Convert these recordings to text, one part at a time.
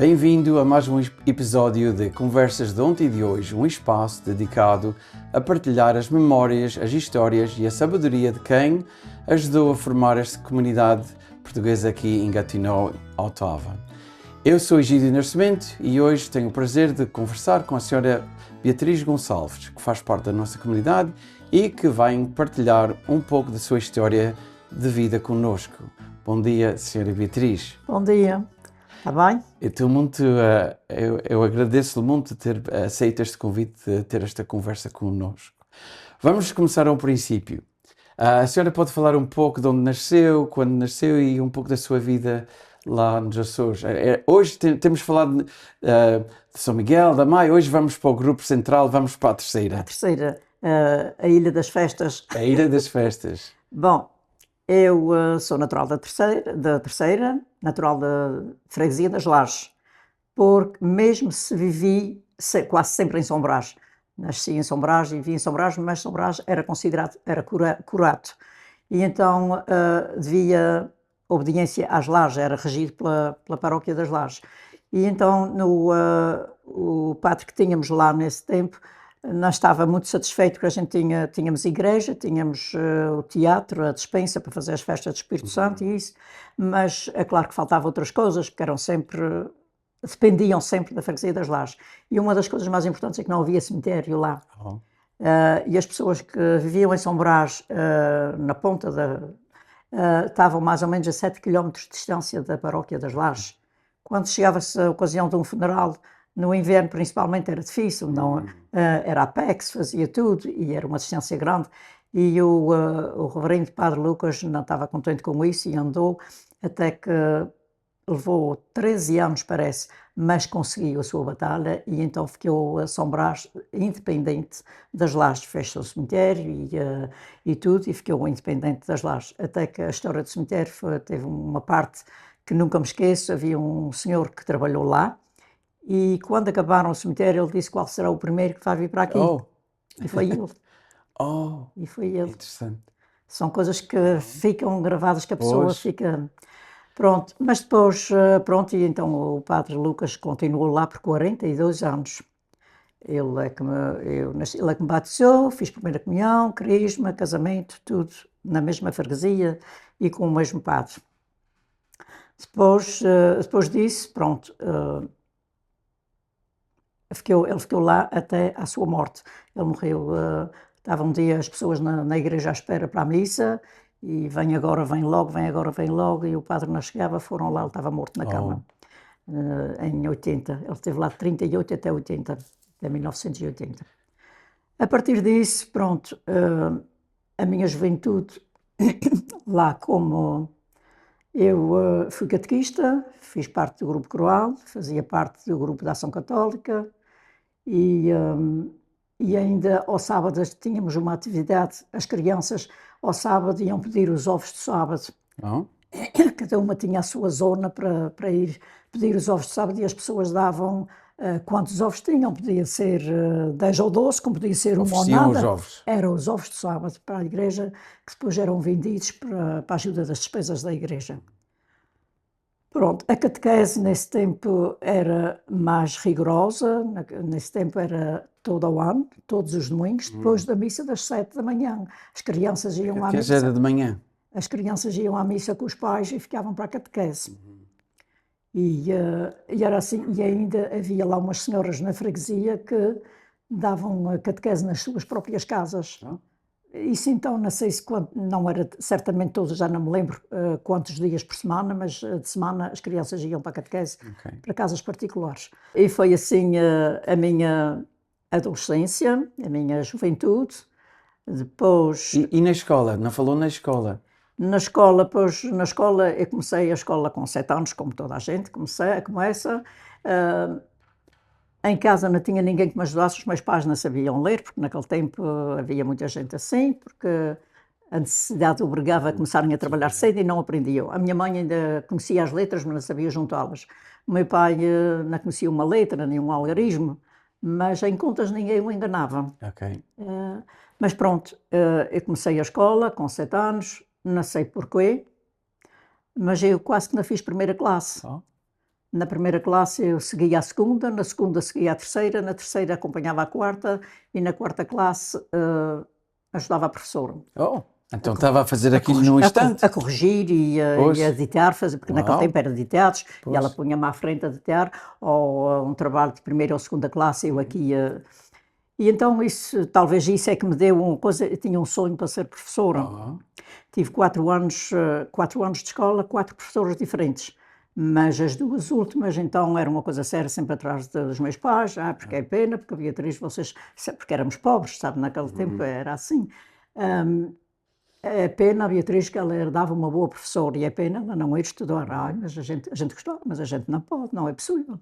Bem-vindo a mais um episódio de Conversas de Ontem e de Hoje, um espaço dedicado a partilhar as memórias, as histórias e a sabedoria de quem ajudou a formar esta comunidade portuguesa aqui em Gatineau, Ottawa. Eu sou Egídio Nascimento e hoje tenho o prazer de conversar com a senhora Beatriz Gonçalves, que faz parte da nossa comunidade e que vai partilhar um pouco da sua história de vida connosco. Bom dia, senhora Beatriz. Bom dia. Está bem? Eu agradeço-lhe muito ter aceito este convite de ter esta conversa connosco. Vamos começar ao princípio. A senhora pode falar um pouco de onde nasceu, quando nasceu e um pouco da sua vida lá nos Açores. Hoje temos falado de São Miguel, da Maia, hoje vamos para o grupo central, vamos para a terceira. A terceira, a Ilha das Festas. A Ilha das Festas. Bom, eu sou natural da terceira, natural da freguesia das Lajes, porque mesmo se vivi quase sempre em São Brás. Nasci em São Brás e vivi em São Brás, mas São Brás era considerado, era curato. E então devia obediência às Lajes, era regido pela paróquia das Lajes. E então o padre que tínhamos lá nesse tempo não estava muito satisfeito porque a gente tínhamos igreja, tínhamos o teatro, a despensa para fazer as festas do Espírito Santo e isso, mas é claro que faltavam outras coisas, porque dependiam sempre da freguesia das Lajes. E uma das coisas mais importantes é que não havia cemitério lá. E as pessoas que viviam em São Brás, na ponta estavam mais ou menos a 7 km de distância da paróquia das Lajes. Quando chegava-se a ocasião de um funeral, no inverno principalmente era difícil, não, era a pé que se fazia tudo e era uma distância grande. E o reverendo Padre Lucas não estava contente com isso e andou até que levou 13 anos, parece, mas conseguiu a sua batalha e então ficou a São Brás independente das Lajes. Fechou o cemitério e tudo e ficou independente das Lajes. Até que a história do cemitério teve uma parte que nunca me esqueço. Havia um senhor que trabalhou lá e quando acabaram o cemitério ele disse qual será o primeiro que vai vir para aqui. E foi ele. E foi ele. Interessante. São coisas que ficam gravadas, que a pessoa fica... Pronto, mas depois, e então o Padre Lucas continuou lá por 42 anos. Ele é que me batizou, fiz primeira comunhão, crisma, casamento, tudo na mesma freguesia e com o mesmo padre. Depois disso, pronto, ele ficou lá até à sua morte. Ele morreu, estavam um dia as pessoas na igreja à espera para a missa, e vem agora, vem logo, e o padre não chegava, foram lá, ele estava morto na cama, em 80. Ele esteve lá de 38 até 80, até 1980. A partir disso, pronto, a minha juventude, lá como eu fui catequista, fiz parte do grupo coral, fazia parte do grupo da Ação Católica, e ainda ao sábado tínhamos uma atividade, as crianças ao sábado iam pedir os ovos de sábado. Cada uma tinha a sua zona para ir pedir os ovos de sábado e as pessoas davam quantos ovos tinham, podia ser 10 ou 12, como podia ser uma ou nada. Os ovos. Eram os ovos de sábado para a igreja, que depois eram vendidos para a ajuda das despesas da igreja. Pronto, a catequese nesse tempo era mais rigorosa, nesse tempo era todo o ano, todos os domingos, depois da missa das 7 da manhã. As crianças iam à missa. Era de manhã? As crianças iam à missa com os pais e ficavam para a catequese. E era assim, e ainda havia lá umas senhoras na freguesia que davam a catequese nas suas próprias casas. Isso então, não sei se não era certamente todos, já não me lembro quantos dias por semana, mas de semana as crianças iam para a catequese, para casas particulares. E foi assim a minha adolescência, a minha juventude. Depois... E na escola? Não falou na escola? Na escola, eu comecei a escola com 7 anos, como toda a gente começa. Em casa não tinha ninguém que me ajudasse, os meus pais não sabiam ler, porque naquele tempo havia muita gente assim, porque a necessidade obrigava a começarem a trabalhar cedo e não aprendiam. A minha mãe ainda conhecia as letras, mas não sabia juntá-las. O meu pai não conhecia uma letra, nem um algarismo, mas em contas ninguém o enganava. Mas pronto, eu comecei a escola com 7 anos, não sei porquê, mas eu quase que não fiz primeira classe. Na primeira classe eu seguia a segunda, na segunda seguia a terceira, na terceira acompanhava a quarta e na quarta classe, ajudava a professora. Oh, então estava a fazer A aquilo corrigir, num instante. a corrigir e a Pois, ditar, porque naquele uau, tempo era ditados, e ela pois. punha-me à frente a ditar, ou um trabalho de primeira ou segunda classe, eu aqui ia. E então isso, talvez isso é que me deu uma coisa, eu tinha um sonho para ser professora. Oh, Tive 4 anos de escola, 4 professoras diferentes, mas as 2 últimas então era uma coisa séria, sempre atrás dos meus pais, porque é pena, porque a Beatriz vocês, porque éramos pobres, sabe, naquele tempo era assim. Hum, é pena a Beatriz que ela dava uma boa professora e é pena ela não ir estudar. Mas a gente gostava, mas a gente não pode, não é possível.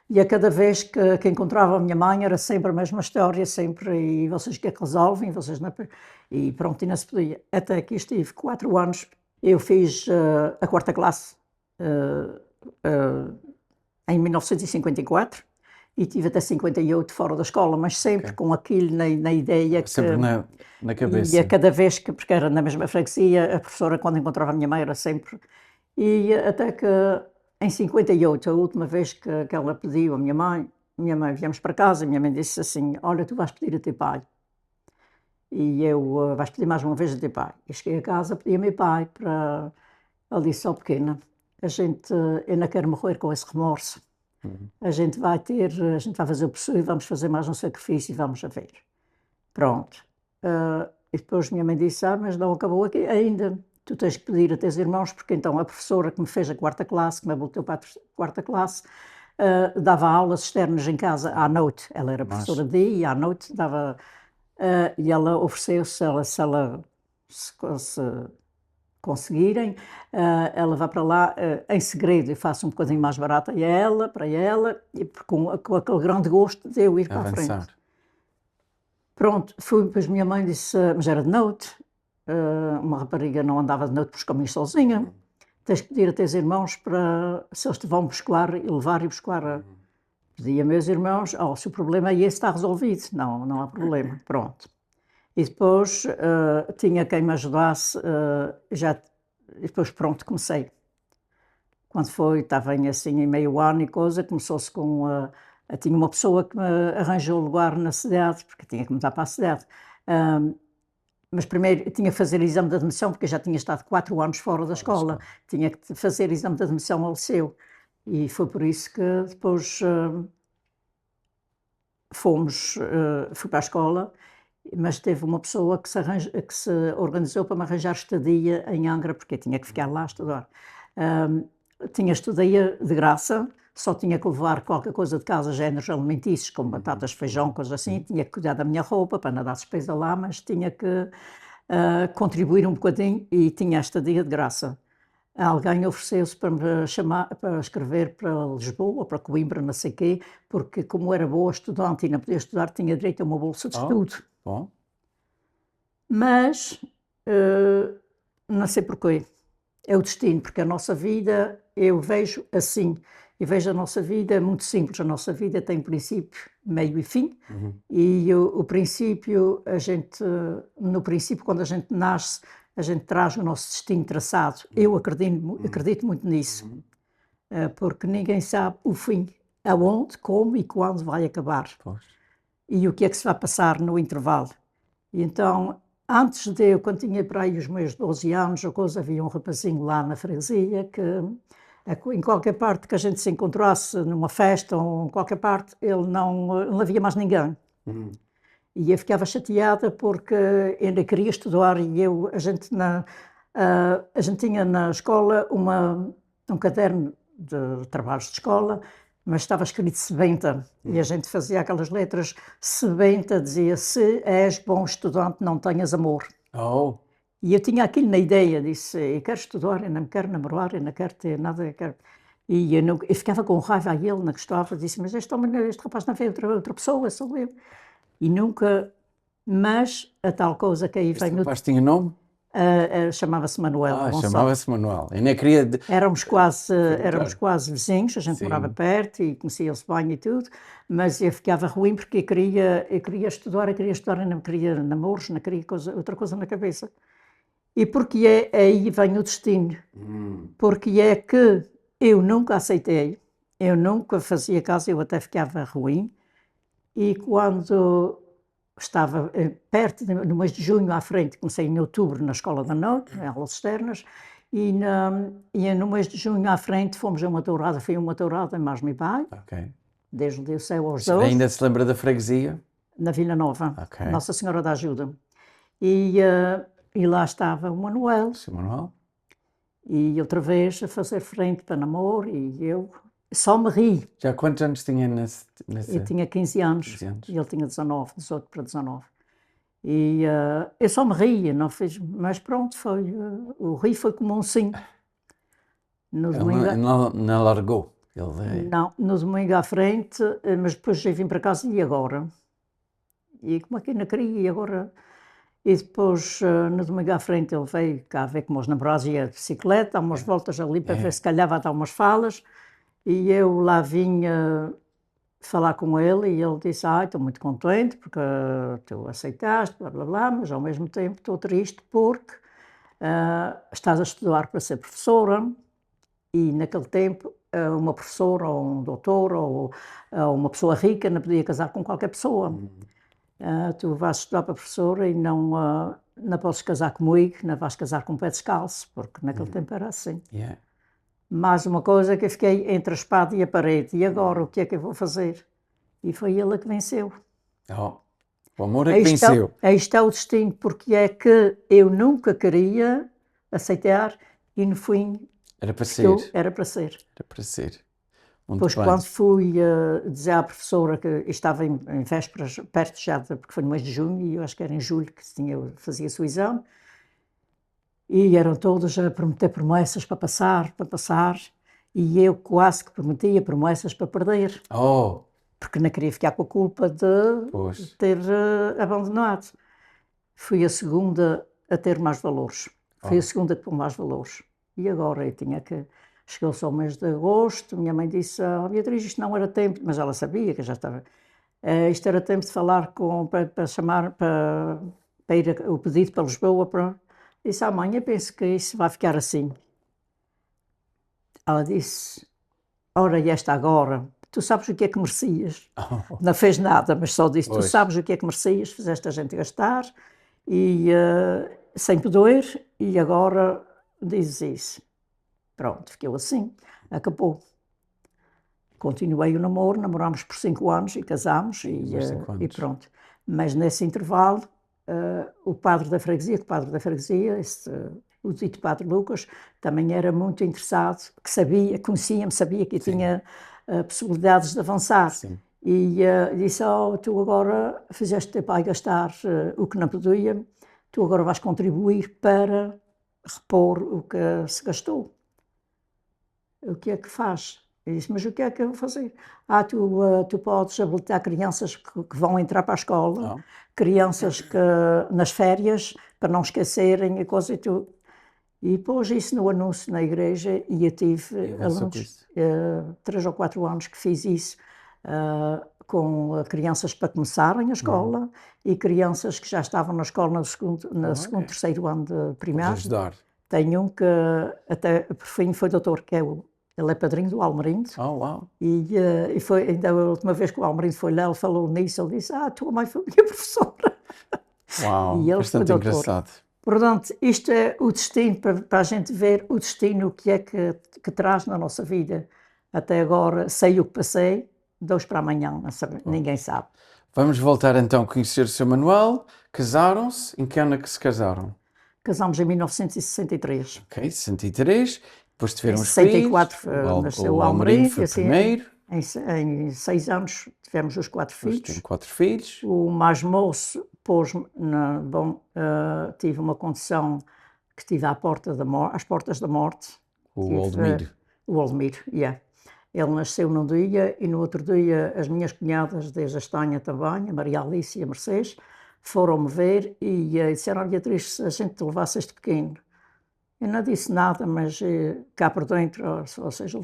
E a cada vez que encontrava a minha mãe era sempre a mesma história, sempre, e vocês que é que resolvem, vocês não. E pronto, e não se podia. Até que estive 4 anos, eu fiz a quarta classe em 1954 e tive até 58 fora da escola, mas sempre ok. com aquilo na ideia que. Sempre na E a cabeça. cada vez que, porque era na mesma freguesia, a professora, quando encontrava a minha mãe, era sempre. E até que em 58, a última vez que ela pediu a minha mãe, viemos para casa, a minha mãe disse assim: Olha, tu vais pedir a teu pai. E eu, vais pedir mais uma vez a teu pai. Eu cheguei a casa, pedi a meu pai para. Ele disse: Ó pequena, eu não quero morrer com esse remorso. A gente vai fazer o possível, vamos fazer mais um sacrifício e vamos a ver. Pronto. E depois minha mãe disse: mas não acabou aqui ainda. Tu tens que pedir a teus irmãos, porque então a professora que me fez a quarta classe, que me botou para a quarta classe, dava aulas externas em casa à noite. Ela era professora de dia e à noite dava. E ela ofereceu, se conseguirem, ela vai para lá em segredo e faço um bocadinho mais barata para ela, e com aquele grande gosto de eu ir para a frente. Avançar. Pronto, fui, depois minha mãe disse, mas era de noite, uma rapariga não andava de noite pelos caminhos sozinha, tens que pedir a teus irmãos para, se eles te vão buscar e levar e buscar. Pedi a meus irmãos, se o problema é esse, está resolvido, não há problema, pronto. E depois tinha quem me ajudasse, e depois pronto, comecei. Quando foi, estava assim em meio ano e coisa, começou-se com. Tinha uma pessoa que me arranjou lugar na cidade, porque tinha que mudar para a cidade. Mas primeiro tinha que fazer exame de admissão, porque eu já tinha estado 4 anos fora da escola. Tinha que fazer exame de admissão ao liceu. E foi por isso que depois fui para a escola, mas teve uma pessoa que se organizou para me arranjar estadia em Angra, porque eu tinha que ficar lá a estudar. Tinha estadia de graça, só tinha que levar qualquer coisa de casa, géneros alimentícios, como batatas, feijão, coisas assim, tinha que cuidar da minha roupa para não dar despesa lá, mas tinha que contribuir um bocadinho e tinha a estadia de graça. Alguém ofereceu-se para me chamar, para escrever para Lisboa, para Coimbra, não sei o quê, porque como era boa estudante e não podia estudar, tinha direito a uma bolsa de estudo. Bom. Mas, não sei porquê, é o destino, porque a nossa vida, eu vejo assim, eu vejo a nossa vida muito simples, a nossa vida tem princípio, meio e fim, e o princípio, no princípio, quando a gente nasce, a gente traz o nosso destino traçado. Eu acredito muito nisso, porque ninguém sabe o fim, aonde, como e quando vai acabar. Pois. E o que é que se vai passar no intervalo. E então, quando tinha para aí os meus 12 anos, havia um rapazinho lá na freguesia que, em qualquer parte que a gente se encontrasse, numa festa ou em qualquer parte, ele não havia mais ninguém. E eu ficava chateada porque ainda queria estudar e a gente tinha na escola um caderno de trabalhos de escola, mas estava escrito Sebenta, e a gente fazia aquelas letras, Sebenta dizia, se és bom estudante não tenhas amor. Oh, E eu tinha aquilo na ideia, disse, eu quero estudar, eu não me quero namorar, eu não quero ter nada, eu quero. E eu ficava com raiva a ele, não gostava, disse, mas este rapaz não vê outra pessoa, sou eu. E nunca, mas a tal coisa que aí este vem, rapaz tinha nome? chamava-se Manuel Gonçalves. Chamava-se Manuel. Eu nem queria... Éramos quase vizinhos, a gente Sim. morava perto e conhecia-se bem e tudo, mas eu ficava ruim porque eu queria estudar e não queria namoros, não queria outra coisa na cabeça. E porque aí vem o destino, porque é que eu nunca aceitei, eu nunca fazia caso, eu até ficava ruim. E quando estava perto, no mês de junho à frente, comecei em outubro na Escola da Noite, em aulas externas, e no mês de junho à frente fomos a uma tourada, foi uma tourada em Mas Mi Pai, Ok. desde o dia céu aos O senhor 12, ainda se lembra da freguesia? na Vila Nova, Ok. Nossa Senhora da Ajuda. E lá estava o Manuel, Sr. Manuel? e outra vez a fazer frente para namoro, e eu só me ri. Já quantos anos tinha Eu tinha 15 anos, 15 anos. e ele tinha 19, 18 para 19. E eu só me ria, não fiz, mas pronto, foi, o rir foi como um sim. No Ele domingo, não largou. Ele não, no domingo à frente, mas depois eu vim para casa e agora? E como é que eu não queria, e agora? E depois, no domingo à frente, ele veio cá ver como os namorados e a bicicleta, dar umas voltas ali para ver se calhar vai dar umas falas, e eu lá vinha falar com ele e ele disse, estou muito contente porque tu aceitaste, blá blá blá, mas ao mesmo tempo estou triste porque estás a estudar para ser professora e naquele tempo uma professora ou um doutor ou uma pessoa rica não podia casar com qualquer pessoa. Tu vais estudar para professora e não podes casar comigo, não vais casar com um pé descalço, porque naquele tempo era assim. Yeah. Mais uma coisa que eu fiquei entre a espada e a parede, e agora o que é que eu vou fazer? E foi ele que venceu. Oh, o amor é que venceu. Aí está o destino, porque é que eu nunca queria aceitar e no fim Era para ser. era para ser. Era para ser. Muito Pois bem. quando fui dizer à professora que estava em vésperas, perto já, porque foi no mês de junho, e eu acho que era em julho que fazia o exame, e eram todos a prometer promessas para passar, e eu quase que prometia promessas para perder. Oh, Porque não queria ficar com a culpa de pois. ter abandonado. Fui a segunda a ter mais valores. Fui a segunda a ter mais valores. E agora eu tinha que... Chegou-se ao mês de agosto, minha mãe disse, Beatriz, isto não era tempo, mas ela sabia que já estava... isto era tempo de falar para chamar, para ir o pedido para Lisboa. Disse à mãe, eu penso que isso vai ficar assim. Ela disse, ora, e esta agora... Tu sabes o que é que merecias. Oh, Não fez nada, mas só disse, tu pois. sabes o que é que merecias, fizeste a gente gastar, e sem poder, e agora dizes isso. Pronto, ficou assim, acabou. Continuei o namoro, namorámos por 5 anos e casámos, Mais 5 anos. e pronto. Mas nesse intervalo, o padre da freguesia, o dito padre Lucas, também era muito interessado, que sabia, conhecia-me, sabia que eu tinha possibilidades de avançar. Sim. E disse, tu agora fizeste teu pai gastar o que não podia, tu agora vais contribuir para repor o que se gastou. O que é que faz? Eu disse, mas o que é que eu vou fazer? Tu podes habilitar crianças que vão entrar para a escola, Oh, crianças que nas férias, para não esquecerem a coisa e tu... E pôs isso no anúncio na igreja e eu tive avançou com alunos, isso. 3 ou 4 anos que fiz isso, com crianças para começarem a escola e crianças que já estavam na escola no segundo, terceiro ano de Para primário. ajudar. Tenho um que até por fim foi doutor, que ele é padrinho do Almerindo. Oh, uau. E foi ainda a última vez que o Almerindo foi lá, ele falou nisso, ele disse, a tua mãe foi minha professora. Uau, E ele bastante foi doutor. engraçado. Portanto, isto é o destino, para a gente ver o destino, o que é que traz na nossa vida. Até agora, sei o que passei, de hoje para amanhã, ninguém sabe. Vamos voltar então a conhecer o seu Manuel. Casaram-se. Em que ano é que se casaram? Casámos em 1963. Ok, 63. Depois tiveram Em os filhos. 64 nasceu o Almerindo Almerindo, foi e o assim, primeiro. em 6 anos tivemos os 4 Depois filhos. tem 4 filhos. O mais moço tive uma condição que estive às portas da morte. O Oldemir. O Oldemir, yeah. Ele nasceu num dia e no outro dia as minhas cunhadas, desde a Espanha também, a Maria Alice e a Mercedes, foram-me ver e disseram, Beatriz, se a gente te levasse este pequeno. Eu não disse nada, mas cá por dentro, ou seja,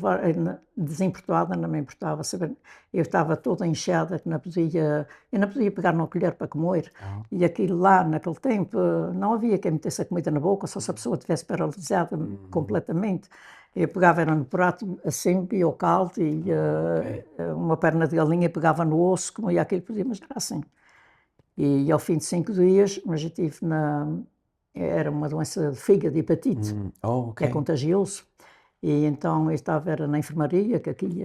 desimportada, não me importava saber. Eu estava toda inchada, que eu não podia pegar numa colher para comer. E aquilo lá, naquele tempo, não havia quem metesse a comida na boca, só se a pessoa estivesse paralisada completamente. Eu pegava era no prato, assim, e ao caldo, e uma perna de galinha pegava no osso, comia aquilo que podia, mas era assim. E ao fim de 5 dias, mas eu tive era uma doença de fígado, hepatite, Oh, que é ok. contagioso. E então eu estava era na enfermaria, que aqui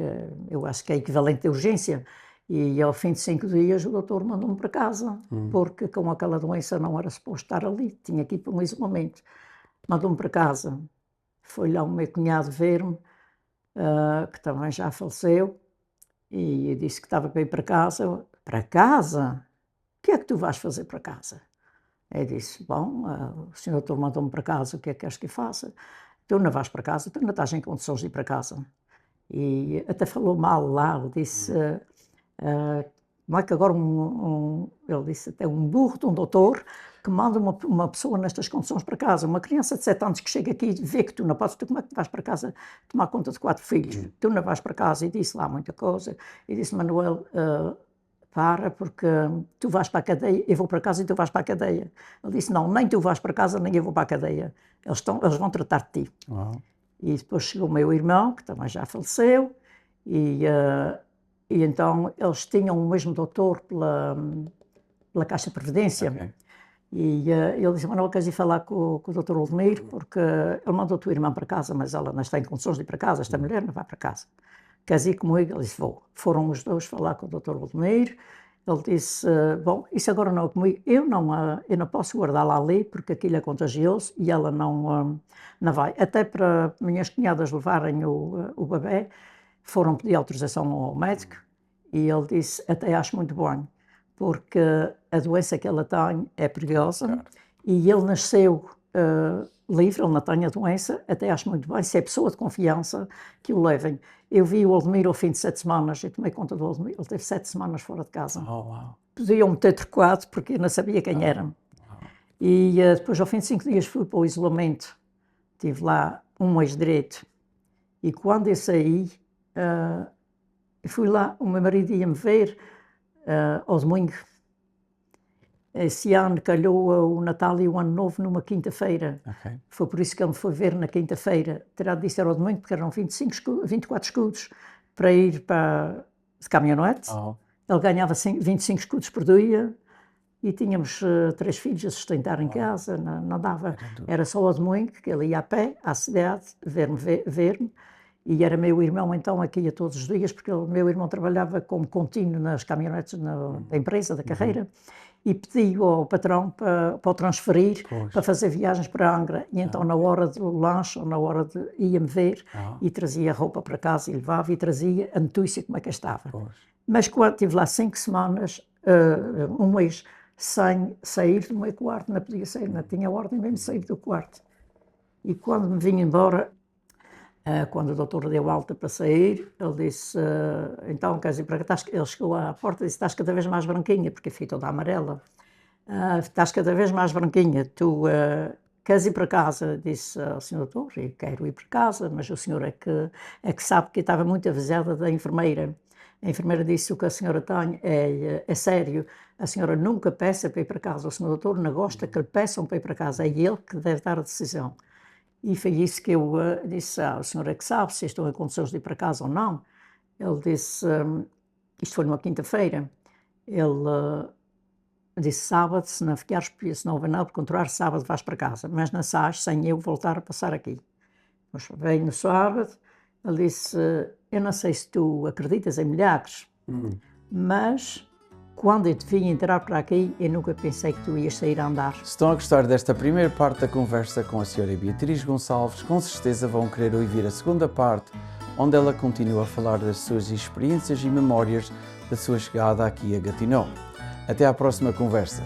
eu acho que é equivalente à urgência, e ao fim de 5 dias o doutor mandou-me para casa, porque com aquela doença não era suposto estar ali, tinha que ir para um isolamento. Mandou-me para casa, foi lá o meu cunhado ver-me, que também já faleceu, e disse que estava para ir para casa. Para casa? O que é que tu vais fazer para casa? Eu disse, bom, o senhor doutor mandou-me para casa, o que é que queres que eu faça? Tu não vais para casa, tu não estás em condições de ir para casa. E até falou mal lá, ele disse, como é que agora ele disse até um burro de um doutor que manda uma pessoa nestas condições para casa, uma criança de 7 anos que chega aqui e vê que tu não podes, tu como é que vais para casa tomar conta de 4 filhos? Tu não vais para casa, e disse lá muita coisa, e disse, Manuel, para, porque tu vais para a cadeia, eu vou para casa e tu vais para a cadeia. Ele disse, não, nem tu vais para casa, nem eu vou para a cadeia, eles vão tratar de ti. Uau. E depois chegou o meu irmão, que também já faleceu, e então eles tinham o mesmo doutor pela Caixa de Previdência. Ok. E ele disse, Manuel, queres ir falar com o doutor Oldemir, porque ele mandou a tua irmã para casa, mas ela não está em condições de ir para casa, esta mulher não vai para casa. Queres ir comigo? Ele disse, vou. Foram os dois falar com o doutor Oldemir. Ele disse, bom, isso agora não é comigo, eu não posso guardá-la ali, porque aquilo é contagioso e ela não vai. Até para minhas cunhadas levarem o bebê, foram pedir autorização ao médico, e ele disse, até acho muito bem, porque a doença que ela tem é perigosa, e ele nasceu livre, ele não tem a doença, até acho muito bem, se é pessoa de confiança, que o levem. Eu vi o Oldemir ao fim de 7 semanas, eu tomei conta do Oldemir, ele teve 7 semanas fora de casa. Oh, uau. Podiam-me ter trocado, porque eu não sabia quem era. E depois, ao fim de 5 dias, fui para o isolamento, estive lá um mês direito, e quando eu saí, fui lá, o meu marido ia-me ver ao domingo. Esse ano calhou o Natal e o Ano Novo numa quinta-feira. Ok. Foi por isso que ele me foi ver na quinta-feira. Terá de dizer ao domingo, porque eram 24 escudos para ir para de caminhonete. Oh, Ele ganhava 25 escudos por dia e tínhamos 3 filhos a sustentar em casa, não dava. Era só ao domingo que ele ia a pé à cidade ver-me. E era meu irmão, então, aqui ia todos os dias, porque o meu irmão trabalhava como contínuo nas caminhonetes da empresa, da carreira, e pedi ao patrão para o transferir, para fazer viagens para Angra. E então, na hora do lanche, ou na hora ia-me ver, e trazia roupa para casa, e levava, e trazia a notícia como é que estava. Mas quando estive lá 5 semanas, um mês, sem sair do meu quarto, não podia sair, não tinha ordem mesmo de sair do quarto. E quando me vim embora, quando o doutor deu alta para sair, ele disse, então, quer dizer, ele chegou à porta e disse, estás cada vez mais branquinha, porque eu fui toda amarela, estás cada vez mais branquinha, tu queres ir para casa? Disse ao senhor doutor, eu quero ir para casa, mas o senhor é que sabe que eu estava muito avisada da enfermeira. A enfermeira disse, o que a senhora tem é sério, a senhora nunca peça para ir para casa, o senhor doutor não gosta que lhe peçam para ir para casa, é ele que deve dar a decisão. E foi isso que eu disse, o senhor é que sabe se estou em condições de ir para casa ou não. Ele disse, isto foi numa quinta-feira, ele disse, sábado, se não ficares, se não houver nada por controlar, sábado vais para casa, mas não sais sem eu voltar a passar aqui. Mas veio no sábado, ele disse, eu não sei se tu acreditas em milagres, mas quando eu te vim entrar para aqui, eu nunca pensei que tu ias sair a andar. se estão a gostar desta primeira parte da conversa com a Sra. Beatriz Gonçalves, com certeza vão querer ouvir a segunda parte, onde ela continua a falar das suas experiências e memórias da sua chegada aqui a Gatineau. Até à próxima conversa.